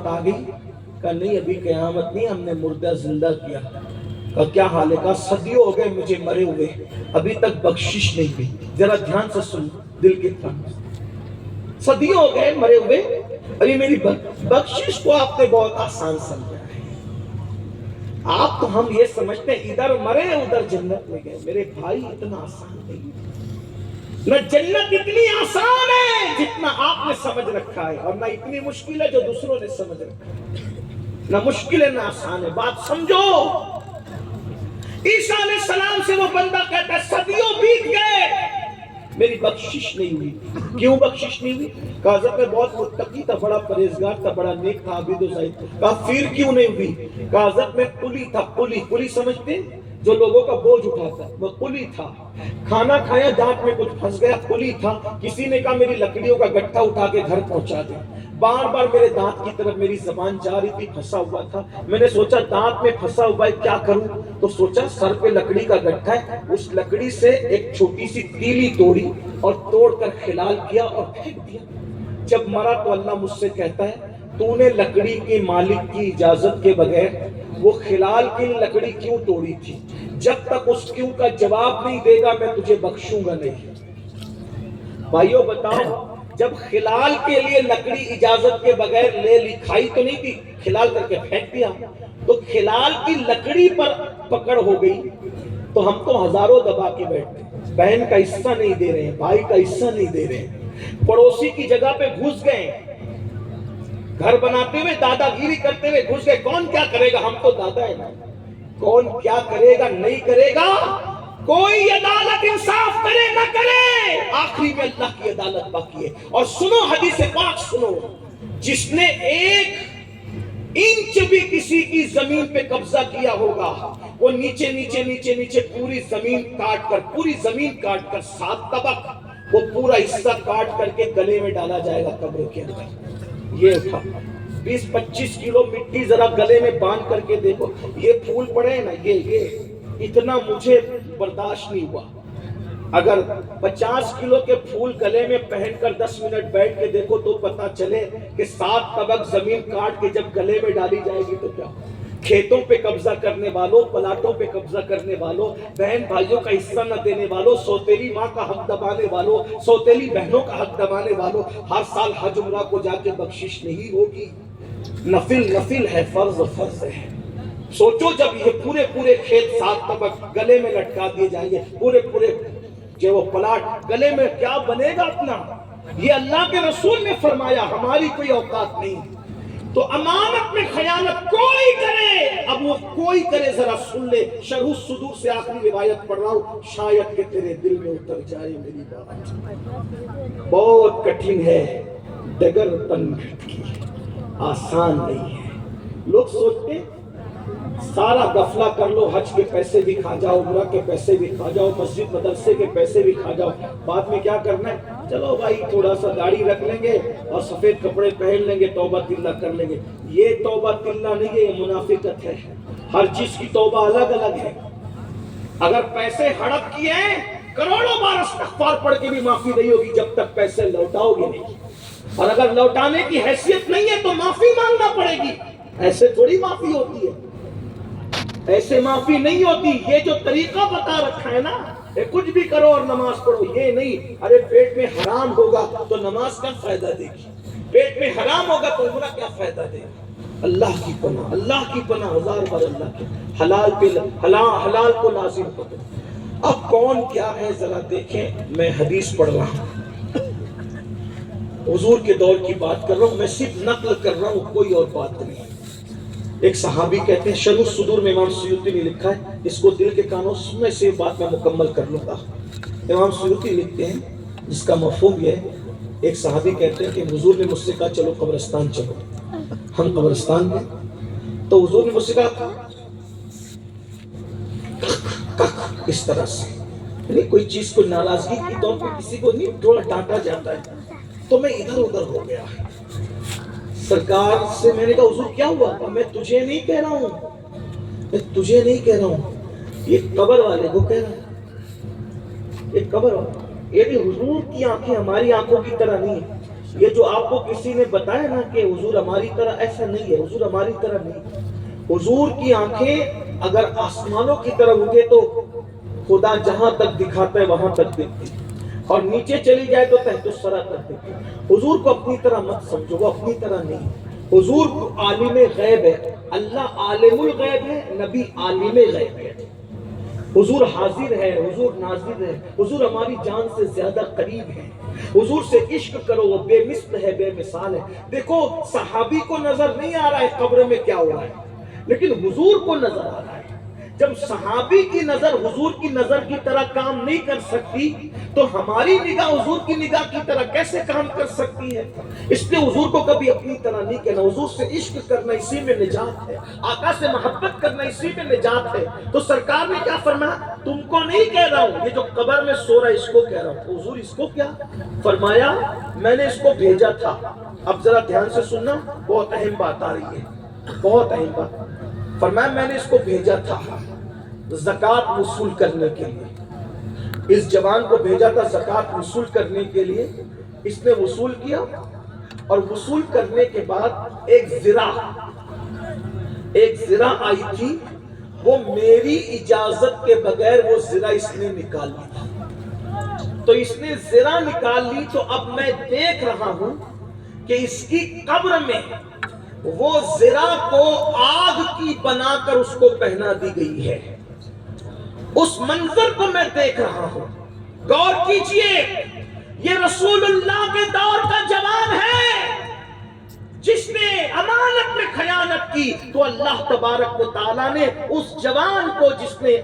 आ गई? कहा नहीं, अभी क़यामत नहीं, हमने मुर्दा जिंदा किया। कहा क्या हाल है? कहा सदियों हो गए मुझे मरे हुए, अभी तक बख्शिश नहीं हुई। जरा ध्यान से सुन, दिल के कान से। सदियों हो गए मरे हुए, अभी मेरी बख्शिश को आपने बहुत आसान समझा है। आप तो हम ये समझते हैं इधर मरे उधर जन्नत में गए। मेरे भाई इतना आसान नहीं, न जन्नत इतनी आसान है जितना आपने समझ रखा है, और न इतनी मुश्किल है जो दूसरों ने समझ रखा है। न मुश्किल है न आसान है, बात समझो। ईसा अलैहिस्सलाम से वो बंदा कहता है सदियों बीत गए, मेरी बख्शिश नहीं हुई। क्यों बख्शिश नहीं हुई? कहा हज़रत मैं बहुत मुत्तकी था, बड़ा परहेजगार था, बड़ा नेक था, आबिद व ज़ाहिद। कहा फिर क्यों नहीं हुई? कहा हज़रत मैं कुली था। कुली समझते हैं? जो लोगों का बोझ उठाता, वो कुली था। खाना खाया, दांत में कुछ फंस गया, कुली था। किसी ने कहा मेरी लकड़ियों का गट्ठा उठा के घर पहुंचा दे। बार बार मेरे दांत की तरफ मेरी जबान जा रही थी, फंसा हुआ था। मैंने सोचा दांत में फंसा हुआ है, क्या करूं? तो सोचा सर पे लकड़ी का गट्ठा है, उस लकड़ी से एक छोटी सी तीली तोड़ी और तोड़कर खिलाल किया और फेंक दिया। जब मरा तो अल्लाह मुझसे कहता है तूने लकड़ी के मालिक की इजाजत के बगैर वो खिलाल की लकड़ी क्यों तोड़ी थी? जब तक उस क्यों का जवाब नहीं देगा मैं तुझे बख्शूंगा नहीं। भाइयों बताओ, जब खिलाल के लिए लकड़ी इजाजत के बगैर ले ली, खाई तो नहीं थी, खिलाल करके फेंक दिया, तो खिलाल की लकड़ी पर पकड़ हो गई। तो हम तो हजारों दबा के बैठे, बहन का हिस्सा नहीं दे रहे हैं, भाई का हिस्सा नहीं दे रहे हैं, पड़ोसी की जगह पे घुस गए, घर बनाते हुए दादागिरी करते हुए घुस गए। कौन क्या करेगा? हम तो दादा है ना। कौन क्या करेगा? नहीं करेगा। कोई अदालत इंसाफ करे ना करे, आखिरी में अल्लाह की अदालत बाकी है। और सुनो हदीस पाक सुनो, जिसने एक इंच भी किसी की जमीन पे कब्जा किया होगा, वो नीचे नीचे नीचे नीचे पूरी जमीन काट कर 7 तबक वो पूरा हिस्सा काट करके गले में डाला जाएगा कब्र के अंदर। ये उठा 20-25 किलो मिट्टी जरा गले में बांध करके देखो, ये फूल पड़े हैं ना, ये इतना मुझे बर्दाश्त नहीं हुआ। अगर 50 किलो के फूल गले में पहनकर 10 मिनट बैठ के देखो तो पता चले कि 7 तबक जमीन काट के जब गले में डाली जाएगी तो क्या। खेतों पे कब्जा करने वालों, प्लाटों पे कब्जा करने वालों, बहन भाइयों का हिस्सा न देने वालों, सौतेली माँ का हक दबाने वालों, सौतेली बहनों का हक दबाने वालों, हर साल हज उम्रा को जाके बख्शिश नहीं होगी। नफिल है, फर्ज है। सोचो जब ये पूरे खेत 7 तबक गले में लटका दिए जाएंगे, पूरे जो वो प्लाट गले में, क्या बनेगा अपना? ये अल्लाह के रसूल ने फरमाया, हमारी कोई औकात नहीं। तो अमानत में खयानत कोई करे, अब वो कोई करे जरा सुन ले। शरहु सुदूर से आखिरी रिवायत पढ़ रहा हूं, शायद के तेरे दिल में उतर जाए मेरी बात। बहुत कठिन है, डगर तन की, आसान नहीं है। लोग सोचते सारा गफला कर लो, हज के पैसे भी खा जाओ, उम्रा के पैसे भी खा जाओ, मस्जिद मदरसे के पैसे भी खा जाओ, बाद में क्या करना है? चलो भाई थोड़ा सा दाढ़ी रख लेंगे और सफेद कपड़े पहन लेंगे, तौबा तिल्ला कर लेंगे। ये तौबा तिल्ला नहीं है, ये मुनाफिकत है। हर चीज की तौबा अलग अलग है। अगर पैसे हड़प किए हैं, करोड़ों बार इस्तिग़फ़ार पढ़ के भी माफी नहीं होगी जब तक पैसे लौटाओगे नहीं। और अगर लौटाने की हैसियत नहीं है तो माफी मांगना पड़ेगी। ऐसे थोड़ी माफी होती है, ऐसे माफी नहीं होती। ये जो तरीका बता रखा है ना, कुछ भी करो और नमाज पढ़ो, ये नहीं। अरे पेट में हराम होगा तो नमाज का फायदा देगी, पेट में हराम होगा तो उम्रा क्या फायदा देगा। अल्लाह की पनाह, अल्लाह की पनाह, हजार बार अल्लाह के हलाल पे हलाल को लाजिम करो। अब कौन क्या है जरा देखें। मैं हदीस पढ़ रहा हूँ, हुजूर के दौर की बात कर रहा हूँ, मैं सिर्फ नकल कर रहा हूँ, कोई और बात नहीं। एक सहाबी कहते हैं, शरहु सुदूर में इमाम सुयूती ने लिखा है, इसको दिल के कानों सुनने से बात मैं मुकम्मल कर लूंगा। इमाम सुयूती लिखते हैं, जिसका मफहूम ये है, एक सहाबी कहते हैं कि हुजूर ने मुझसे कहा चलो कब्रिस्तान चलो। हम कब्रिस्तान गए तो हुजूर ने मुझसे कहा इस तरह से, नहीं कोई चीज को नाराजगी की तौर पर किसी को नहीं थोड़ा डांटा जाता है, तो मैं इधर उधर हो गया। सरकार से मैंने कहा हुजूर क्या हुआ? मैं तुझे नहीं कह रहा हूँ, मैं तुझे नहीं कह रहा हूँ, ये कब्र वाले को कह रहा हूँ। ये कब्र वाला, ये भी हुजूर की आंखें हमारी आंखों की तरह नहीं है। یہ جو آپ کو کسی نے بتایا نا کہ حضور ہماری طرح، ایسا نہیں ہے، حضور ہماری طرح نہیں۔ حضور کی آنکھیں اگر آسمانوں کی طرح اٹھے تو خدا جہاں تک دکھاتا ہے وہاں تک دیکھتی، اور نیچے چلی جائے تو تحت الثری تک دیکھتی۔ حضور کو اپنی طرح مت سمجھو، وہ اپنی طرح نہیں۔ حضور عالم غیب ہے، اللہ عالم الغیب ہے، نبی عالم غیب ہے۔ حضور حاضر ہے، حضور ناظر ہے، حضور ہماری جان سے زیادہ قریب ہے۔ حضور سے عشق کرو، وہ بے مثل ہے، بے مثال ہے۔ دیکھو صحابی کو نظر نہیں آ رہا ہے قبر میں کیا ہو رہا ہے، لیکن حضور کو نظر آ رہا ہے۔ جب صحابی کی نظر حضور کی نظر کی طرح کام نہیں کر سکتی تو ہماری نگاہ حضور کی نگاہ کی طرح کیسے کام کر سکتی ہے؟ اس لیے حضور کو کبھی اپنی طرح نہیں کہنا۔ حضور سے عشق کرنا اسی میں نجات ہے، آقا سے محبت کرنا اسی میں نجات ہے۔ تو سرکار نے کیا فرمایا؟ تم کو نہیں کہہ رہا ہوں، یہ جو قبر میں سو رہا ہے اس کو کہہ رہا ہوں۔ حضور اس کو کیا فرمایا؟ میں نے اس کو بھیجا تھا۔ اب ذرا دھیان سے سننا، بہت اہم بات آ رہی ہے، بہت اہم بات۔ فرمایا میں نے اس کو بھیجا تھا زکوٰۃ وصول کرنے کے لیے، اس جوان کو بھیجا تھا زکوٰۃ وصول کرنے کے لیے۔ اس نے وصول کیا، اور وصول کرنے کے بعد ایک زرہ آئی تھی، وہ میری اجازت کے بغیر وہ زرہ اس نے نکال لی۔ تو اس نے زرہ نکال لی، تو اب میں دیکھ رہا ہوں کہ اس کی قبر میں وہ زرہ کو آگ کی بنا کر اس کو پہنا دی گئی ہے۔ اس منظر کو میں دیکھ رہا ہوں، غور کیجئے، یہ رسول اللہ کے دور کا جوان ہے جس نے امانت میں خیانت کی، تو اللہ تبارک و تعالیٰ نے اس جوان کو، جس نے